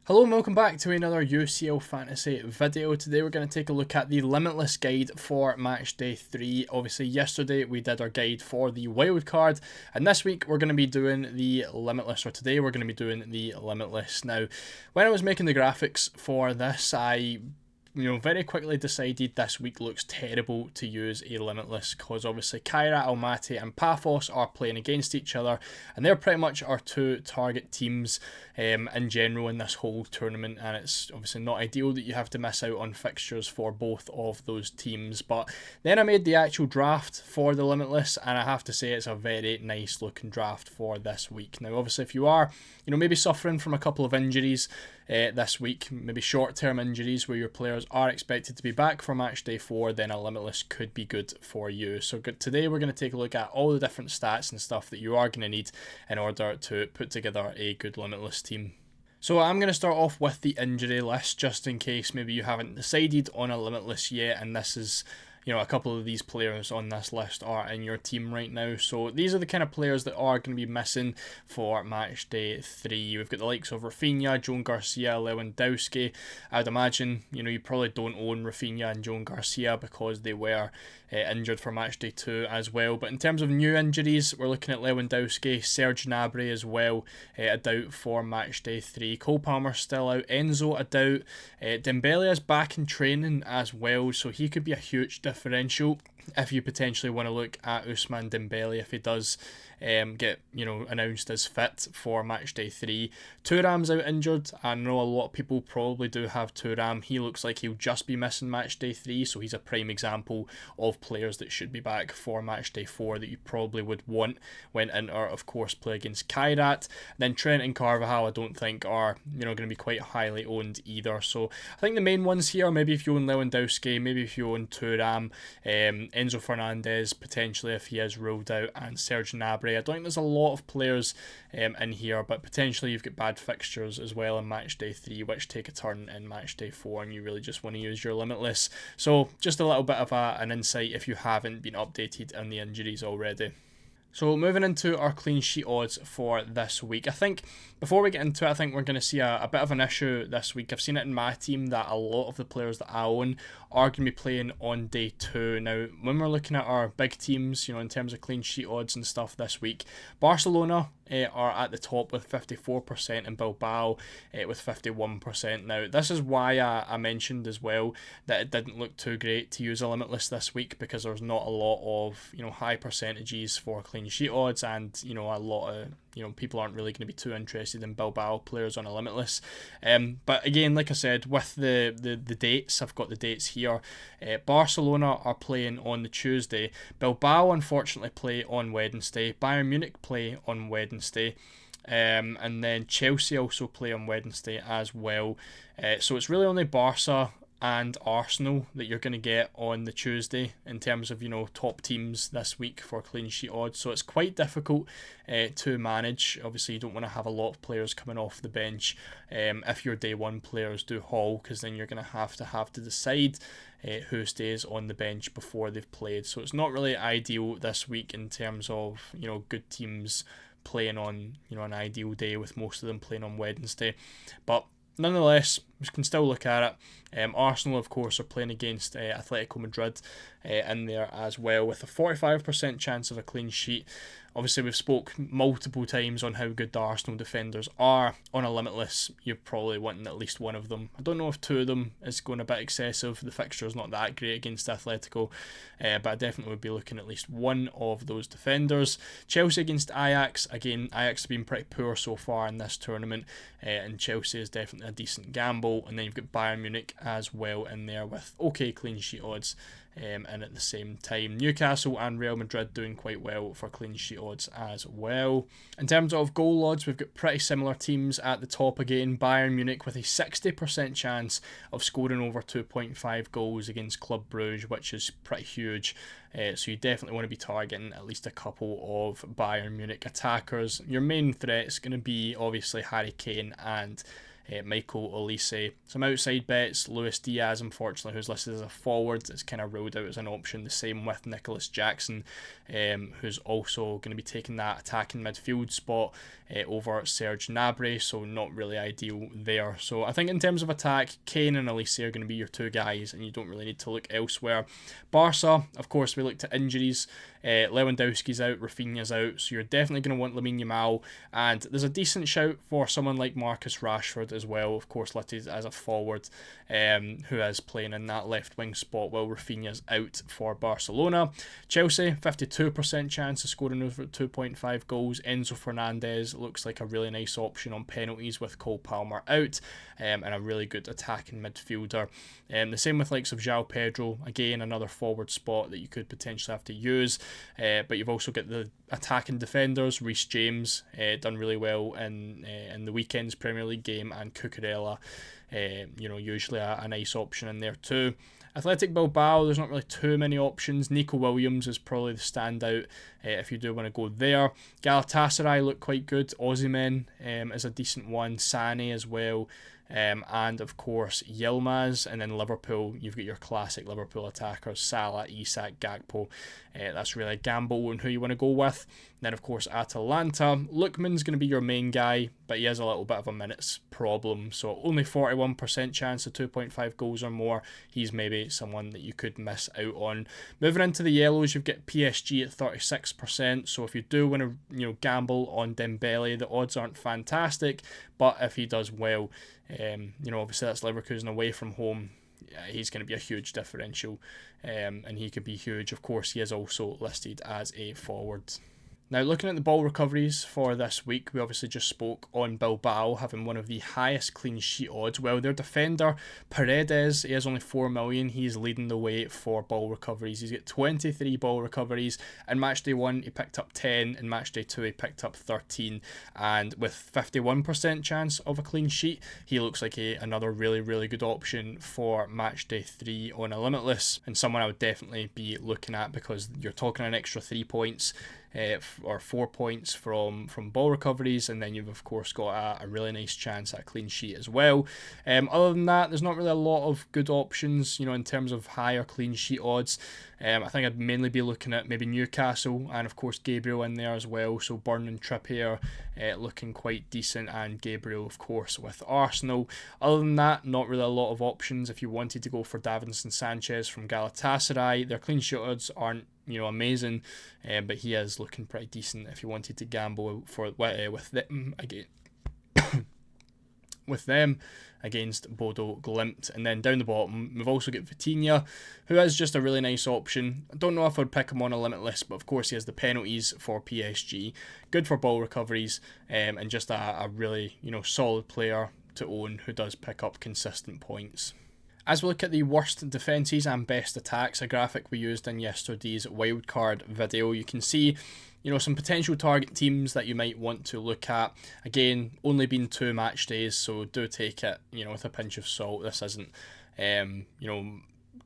Hello and welcome back to another UCL Fantasy video. Today we're going to take a look at the Limitless guide for match day 3. Obviously yesterday we did our guide for the wild card, and this week we're going to be doing the Limitless, or today we're going to be doing the Limitless. Now, when I was making the graphics for this, I very quickly decided this week looks terrible to use a Limitless because obviously Kyra, Almaty and Paphos are playing against each other, and they're pretty much our two target teams in general in this whole tournament, and it's obviously not ideal that you have to miss out on fixtures for both of those teams. But then I made the actual draft for the Limitless, and I have to say it's a very nice looking draft for this week. Now obviously if you are maybe suffering from a couple of injuries this week, maybe short-term injuries where your players are expected to be back for match day 4, then a Limitless could be good for you. So today we're going to take a look at all the different stats and stuff that you are going to need in order to put together a good Limitless team. So I'm going to start off with the injury list just in case maybe you haven't decided on a Limitless yet, and this is a couple of these players on this list are in your team right now. So these are the kind of players that are going to be missing for match day 3. We've got the likes of Rafinha, Joan Garcia, Lewandowski. I'd imagine, you probably don't own Rafinha and Joan Garcia because they were injured for match day 2 as well. But in terms of new injuries, we're looking at Lewandowski, Serge Gnabry as well, a doubt for match day 3. Cole Palmer still out, Enzo a doubt. Dembele is back in training as well, so he could be a huge differential if you potentially want to look at Ousmane Dembele if he does get announced as fit for match day 3. Thuram's out injured. I know a lot of people probably do have Thuram. He looks like he'll just be missing match day 3, so he's a prime example of players that should be back for match day 4 that you probably would want when Inter of course play against Kairat. Then Trent and Carvajal I don't think are going to be quite highly owned either. So I think the main ones here, maybe if you own Lewandowski, maybe if you own Thuram, Enzo Fernandez potentially if he is ruled out, and Serge Gnabry. I don't think there's a lot of players in here, but potentially you've got bad fixtures as well in match day 3 which take a turn in match day 4, and you really just want to use your Limitless. So just a little bit of an insight if you haven't been updated on the injuries already. So moving into our clean sheet odds for this week, I think before we get into it, I think we're going to see a bit of an issue this week. I've seen it in my team that a lot of the players that I own are going to be playing on day 2. Now, when we're looking at our big teams, in terms of clean sheet odds and stuff this week, Barcelona are at the top with 54% and Bilbao with 51%. Now, this is why I mentioned as well that it didn't look too great to use a Limitless this week, because there's not a lot of high percentages for clean sheet odds, and a lot of people aren't really going to be too interested in Bilbao players on a Limitless. But again, like I said, with the dates, I've got the dates here. Barcelona are playing on the Tuesday. Bilbao unfortunately play on Wednesday. Bayern Munich play on Wednesday. And then Chelsea also play on Wednesday as well. So it's really only Barca and Arsenal that you're going to get on the Tuesday in terms of top teams this week for clean sheet odds. So it's quite difficult to manage. Obviously you don't want to have a lot of players coming off the bench if your day 1 players do haul, because then you're going to have to decide who stays on the bench before they've played. So it's not really ideal this week in terms of good teams playing on an ideal day, with most of them playing on Wednesday. But nonetheless, we can still look at it. Arsenal, of course, are playing against Atletico Madrid in there as well, with a 45% chance of a clean sheet. Obviously, we've spoke multiple times on how good the Arsenal defenders are. On a Limitless, you're probably wanting at least one of them. I don't know if 2 of them is going a bit excessive. The fixture's not that great against Atletico, but I definitely would be looking at least one of those defenders. Chelsea against Ajax. Again, Ajax have been pretty poor so far in this tournament, and Chelsea is definitely a decent gamble. And then you've got Bayern Munich as well in there with okay clean sheet odds. And at the same time, Newcastle and Real Madrid doing quite well for clean sheet odds as well. In terms of goal odds, we've got pretty similar teams at the top again. Bayern Munich with a 60% chance of scoring over 2.5 goals against Club Brugge, which is pretty huge. So you definitely want to be targeting at least a couple of Bayern Munich attackers. Your main threat is going to be obviously Harry Kane and Michael Olise. Some outside bets, Luis Diaz, unfortunately, who's listed as a forward, is kind of ruled out as an option. The same with Nicholas Jackson, who's also going to be taking that attacking midfield spot over Serge Gnabry, so not really ideal there. So I think in terms of attack, Kane and Olise are going to be your two guys, and you don't really need to look elsewhere. Barca, of course, we looked at injuries. Lewandowski's out, Rafinha's out, so you're definitely going to want Lamine Yamal, and there's a decent shout for someone like Marcus Rashford as well, of course listed as a forward, who is playing in that left wing spot while Rafinha's out for Barcelona. Chelsea, 52% chance of scoring over 2.5 goals. Enzo Fernandez looks like a really nice option on penalties with Cole Palmer out, and a really good attacking midfielder. The same with likes of João Pedro, again another forward spot that you could potentially have to use. But you've also got the attacking defenders. Reece James done really well in the weekend's Premier League game, and Cucurella, usually a nice option in there too. Athletic Bilbao, there's not really too many options. Nico Williams is probably the standout if you do want to go there. Galatasaray look quite good. Osimhen is a decent one. Sané as well. And of course Yilmaz. And then Liverpool, you've got your classic Liverpool attackers, Salah, Isak, Gakpo. That's really a gamble on who you want to go with. Then of course Atalanta, Lookman's going to be your main guy, but he has a little bit of a minutes problem, so only 41% chance of 2.5 goals or more. He's maybe someone that you could miss out on. Moving into the yellows, you've got PSG at 36%, so if you do want to gamble on Dembele, the odds aren't fantastic, but if he does well, obviously that's Leverkusen away from home, he's going to be a huge differential, and he could be huge. Of course, he is also listed as a forward. Now, looking at the ball recoveries for this week, we obviously just spoke on Bilbao having one of the highest clean sheet odds. Well, their defender, Paredes, he has only 4 million. He's leading the way for ball recoveries. He's got 23 ball recoveries. In matchday 1, he picked up 10. In matchday 2, he picked up 13. And with 51% chance of a clean sheet, he looks like another really, really good option for matchday 3 on a Limitless, and someone I would definitely be looking at, because you're talking an extra 3 points. Or 4 points from ball recoveries, and then you've of course got a really nice chance at a clean sheet as well. Other than that, there's not really a lot of good options, in terms of higher clean sheet odds. I think I'd mainly be looking at maybe Newcastle, and of course Gabriel in there as well. So Burn and Trippier looking quite decent, and Gabriel of course with Arsenal. Other than that, not really a lot of options. If you wanted to go for Davinson Sanchez from Galatasaray, their clean sheet odds aren't amazing, but he is looking pretty decent if you wanted to gamble for with them again. With them against Bodo Glimt. And then down the bottom, we've also got Vitinha, who is just a really nice option. I don't know if I'd pick him on a Limitless, but of course he has the penalties for PSG, good for ball recoveries, and just a really solid player to own who does pick up consistent points. As we look at the worst defences and best attacks, a graphic we used in yesterday's wildcard video, you can see some potential target teams that you might want to look at. Again, only been 2 match days, so do take it with a pinch of salt. This isn't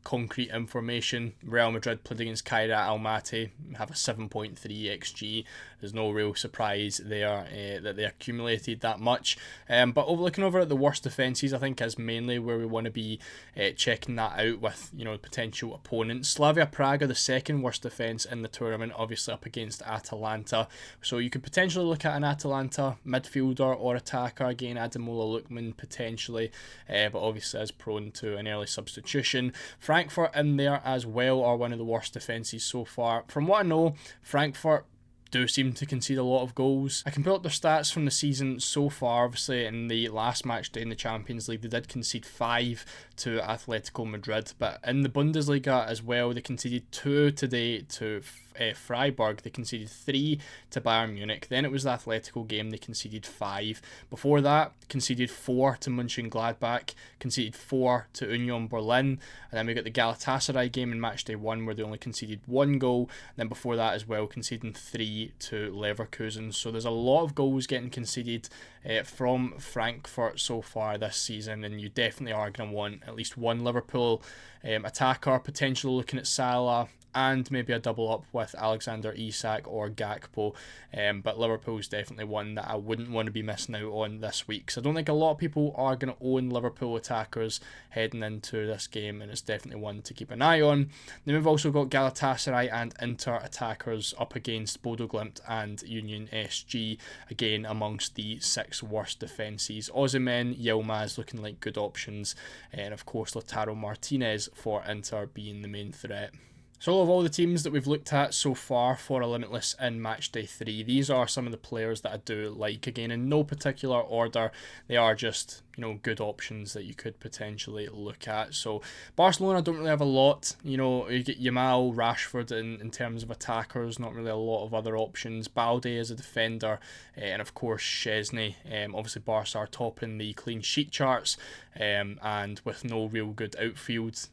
concrete information. Real Madrid played against Kairat Almaty, have a 7.3 XG. There's no real surprise there that they accumulated that much. But looking over at the worst defences, I think is mainly where we want to be checking that out with potential opponents. Slavia Prague are the second worst defence in the tournament, obviously up against Atalanta. So you could potentially look at an Atalanta midfielder or attacker. Again, Ademola Lookman potentially, but obviously is prone to an early substitution. Frankfurt in there as well are one of the worst defences so far. From what I know, Frankfurt do seem to concede a lot of goals. I can pull up their stats from the season so far. Obviously, in the last match day in the Champions League, they did concede 5 to Atletico Madrid, but in the Bundesliga as well, they conceded 2 today to Freiburg. They conceded 3 to Bayern Munich. Then it was the Atletico game, they conceded 5. Before that, conceded 4 to Mönchengladbach, conceded 4 to Union Berlin, and then we got the Galatasaray game in matchday 1 where they only conceded 1 goal. And then before that as well, conceding 3 to Leverkusen. So there's a lot of goals getting conceded from Frankfurt so far this season, and you definitely are going to want at least one Liverpool attacker, potentially looking at Salah, and maybe a double up with Alexander Isak or Gakpo, but Liverpool's definitely one that I wouldn't want to be missing out on this week. So I don't think a lot of people are going to own Liverpool attackers heading into this game, and it's definitely one to keep an eye on. Then we've also got Galatasaray and Inter attackers up against Bodo Glimt and Union SG, again amongst the 6 worst defences. Osimhen, Yilmaz looking like good options, and of course Lautaro Martinez for Inter being the main threat. So of all the teams that we've looked at so far for a Limitless in Matchday 3, these are some of the players that I do like. Again, in no particular order, they are just, good options that you could potentially look at. So Barcelona don't really have a lot. You get Yamal, Rashford in terms of attackers, not really a lot of other options. Balde as a defender, and of course Szczesny. Obviously Barca are topping the clean sheet charts, and with no real good outfield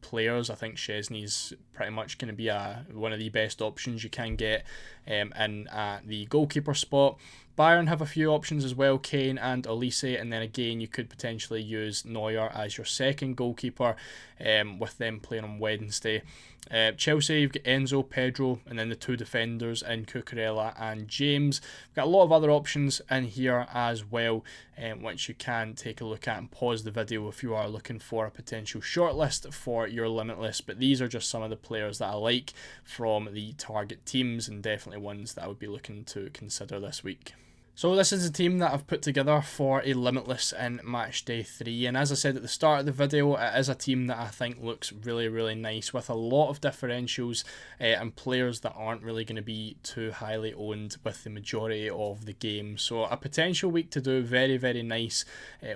players, I think Szczesny's pretty much going to be one of the best options you can get in at the goalkeeper spot. Bayern have a few options as well, Kane and Olise, and then again you could potentially use Neuer as your second goalkeeper, with them playing on Wednesday. Chelsea, you've got Enzo, Pedro, and then the 2 defenders in Cucurella and James. We've got a lot of other options in here as well, which you can take a look at and pause the video if you are looking for a potential shortlist for your Limitless. But these are just some of the players that I like from the target teams, and definitely ones that I would be looking to consider this week. So this is the team that I've put together for a Limitless in Matchday 3, and as I said at the start of the video, it is a team that I think looks really, really nice, with a lot of differentials and players that aren't really going to be too highly owned with the majority of the game. So a potential week to do very, very nice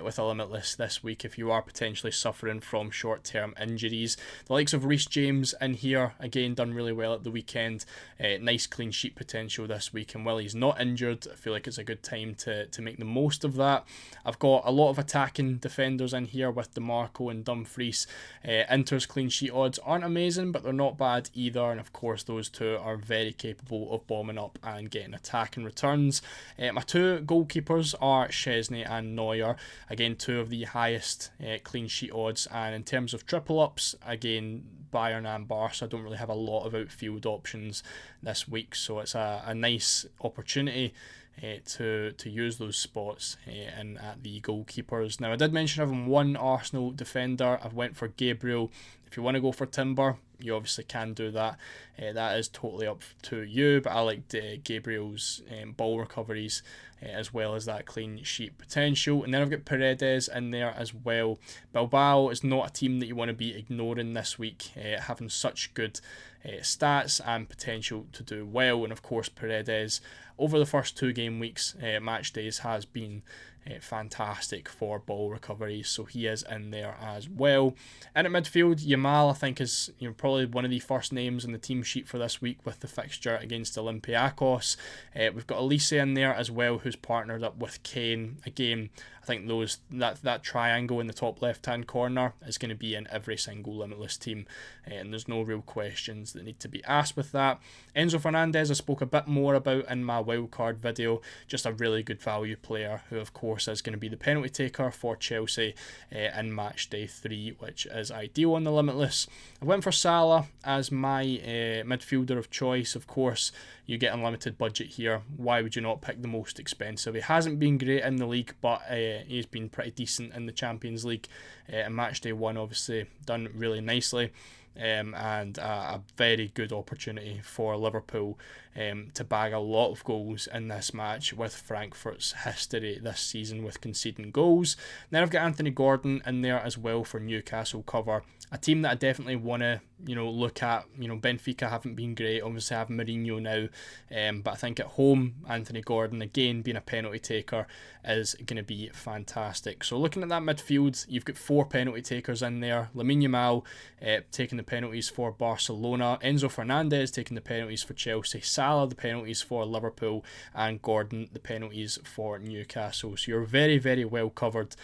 with a Limitless this week if you are potentially suffering from short-term injuries. The likes of Reece James in here, again, done really well at the weekend. Nice clean sheet potential this week, and while he's not injured, I feel like it's a good time to make the most of that. I've got a lot of attacking defenders in here with DeMarco and Dumfries. Inter's clean sheet odds aren't amazing, but they're not bad either, and of course those 2 are very capable of bombing up and getting attacking returns. My 2 goalkeepers are Szczesny and Neuer, again 2 of the highest clean sheet odds, and in terms of triple ups, again Bayern and Barca don't really have a lot of outfield options this week, so it's a nice opportunity to use those spots in at the goalkeepers. Now I did mention having 1 Arsenal defender. I've went for Gabriel. If you want to go for Timber, you obviously can do that. That is totally up to you, but I liked Gabriel's ball recoveries as well as that clean sheet potential. And then I've got Paredes in there as well. Bilbao is not a team that you want to be ignoring this week, having such good stats and potential to do well. And of course Paredes, over the first 2 game weeks, match days, has been fantastic for ball recoveries, so he is in there as well. And at midfield, Yamal I think is probably one of the first names on the team sheet for this week with the fixture against Olympiacos. We've got Olise in there as well, who's partnered up with Kane. Again, I think that triangle in the top left hand corner is going to be in every single Limitless team, and there's no real questions that need to be asked with that. Enzo Fernandez I spoke a bit more about in my wildcard video, just a really good value player who of course is going to be the penalty taker for Chelsea in Matchday 3, which is ideal on the Limitless. I went for Salah as my midfielder of choice. Of course, you get unlimited budget here. Why would you not pick the most expensive? He hasn't been great in the league, but he's been pretty decent in the Champions League. In Matchday 1, obviously, done really nicely. And a very good opportunity for Liverpool to bag a lot of goals in this match, with Frankfurt's history this season with conceding goals. Then I've got Anthony Gordon in there as well for Newcastle cover. A team that I definitely want to look at. Benfica haven't been great. Obviously I have Mourinho now, but I think at home Anthony Gordon, again being a penalty taker, is going to be fantastic. So looking at that midfield, you've got 4 penalty takers in there. Lamine Yamal taking the penalties for Barcelona, Enzo Fernandez taking the penalties for Chelsea, Salah the penalties for Liverpool, and Gordon the penalties for Newcastle. So you're very, very well covered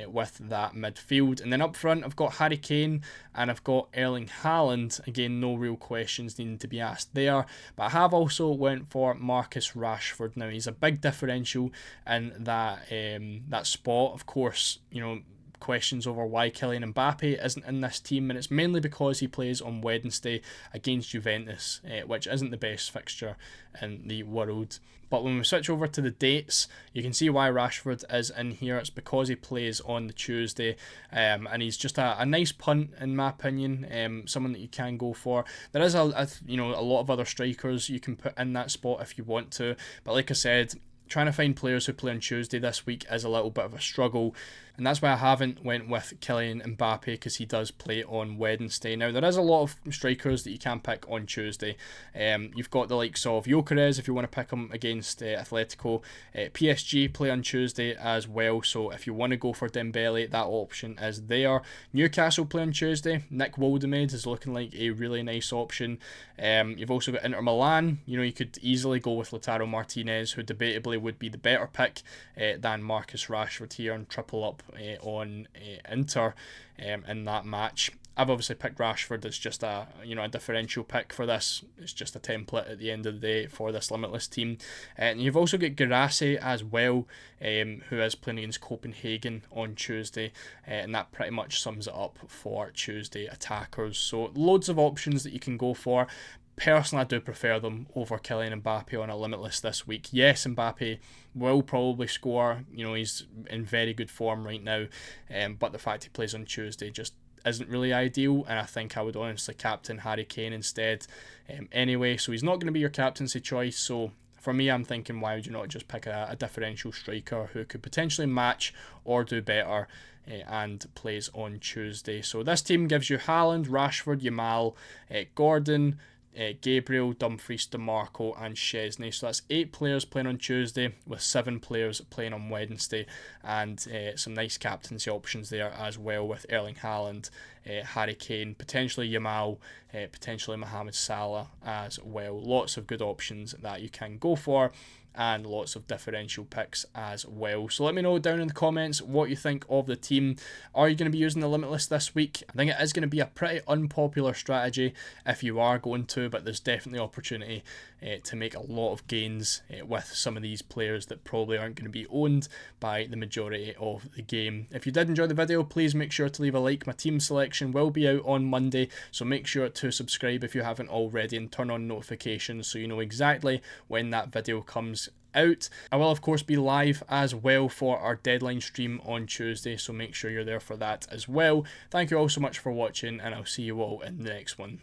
with that midfield. And then up front I've got Harry Kane and I've got Erling Haaland. Again, no real questions needing to be asked there, but I have also went for Marcus Rashford. Now he's a big differential in that spot. Of course, questions over why Kylian Mbappe isn't in this team, and it's mainly because he plays on Wednesday against Juventus, which isn't the best fixture in the world. But when we switch over to the dates, you can see why Rashford is in here. It's because he plays on the Tuesday, and he's just a nice punt in my opinion. Someone that you can go for. There is a lot of other strikers you can put in that spot if you want to, but like I said, trying to find players who play on Tuesday this week is a little bit of a struggle, and that's why I haven't went with Kylian Mbappe, because he does play on Wednesday. Now, there is a lot of strikers that you can pick on Tuesday. You've got the likes of Gyökeres if you want to pick him against Atletico. PSG play on Tuesday as well, so if you want to go for Dembele, that option is there. Newcastle play on Tuesday. Nick Woldemade is looking like a really nice option. You've also got Inter Milan. You could easily go with Lautaro Martinez, who debatably would be the better pick than Marcus Rashford here, and triple up on Inter in that match. I've obviously picked Rashford as just a differential pick for this. It's just a template at the end of the day for this Limitless team. And you've also got Guirassy as well, who is playing against Copenhagen on Tuesday, and that pretty much sums it up for Tuesday attackers. So loads of options that you can go for. Personally, I do prefer them over Kylian Mbappe on a Limitless this week. Yes, Mbappe will probably score. He's in very good form right now, but the fact he plays on Tuesday just isn't really ideal, and I think I would honestly captain Harry Kane instead anyway. So he's not going to be your captaincy choice. So for me, I'm thinking, why would you not just pick a differential striker who could potentially match or do better and plays on Tuesday? So this team gives you Haaland, Rashford, Yamal, Gordon, Gabriel, Dumfries, DeMarco and Szczesny. So that's 8 players playing on Tuesday with 7 players playing on Wednesday, and some nice captaincy options there as well with Erling Haaland, Harry Kane, potentially Yamal, potentially Mohamed Salah as well. Lots of good options that you can go for, and lots of differential picks as well. So let me know down in the comments what you think of the team. Are you going to be using the Limitless this week? I think it is going to be a pretty unpopular strategy if you are going to, but there's definitely opportunity to make a lot of gains with some of these players that probably aren't going to be owned by the majority of the game. If you did enjoy the video, please make sure to leave a like. My team selection will be out on Monday, so make sure to subscribe if you haven't already and turn on notifications so you know exactly when that video comes out. I will of course be live as well for our deadline stream on Tuesday, so make sure you're there for that as well. Thank you all so much for watching, and I'll see you all in the next one.